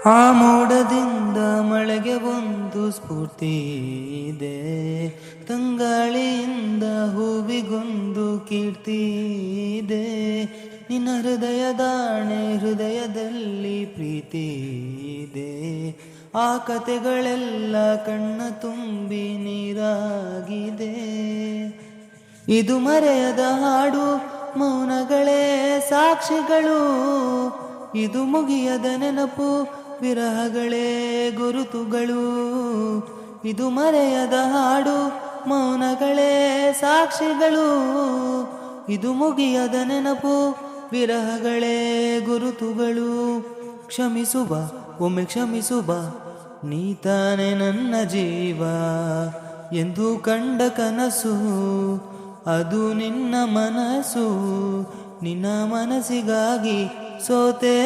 ಆ ಮೋಡದಿಂದ ಮಳೆಗೆ ಒಂದು ಸ್ಫೂರ್ತಿ ಇದೆ, ತಂಗಾಳಿಯಿಂದ ಹೂವಿಗೊಂದು ಕೀರ್ತಿ ಇದೆ. ನಿನ್ನ ಹೃದಯದಾಣೆ ಹೃದಯದಲ್ಲಿ ಪ್ರೀತಿ ಇದೆ, ಆ ಕತೆಗಳೆಲ್ಲ ಕಣ್ಣ ತುಂಬಿ ನೀರಾಗಿದೆ. ಇದು ಮರೆಯದ ಹಾಡು, ಮೌನಗಳೇ ಸಾಕ್ಷಿಗಳು, ಇದು ಮುಗಿಯದ ನೆನಪು, ವಿರಹಗಳೇ ಗುರುತುಗಳು. ಇದು ಮರೆಯದ ಹಾಡು, ಮೌನಗಳೇ ಸಾಕ್ಷಿಗಳು, ಇದು ಮುಗಿಯದ ನೆನಪು, ವಿರಹಗಳೇ ಗುರುತುಗಳು. ಕ್ಷಮಿಸುವ ಒಮ್ಮೆ ಕ್ಷಮಿಸುವ, ನೀ ತಾನೆ ನನ್ನ ಜೀವ ಎಂದು ಕಂಡ ಕನಸು, ಅದು ನಿನ್ನ ಮನಸ್ಸು. ನಿನ್ನ ಮನಸ್ಸಿಗಾಗಿ ಸೋತೆ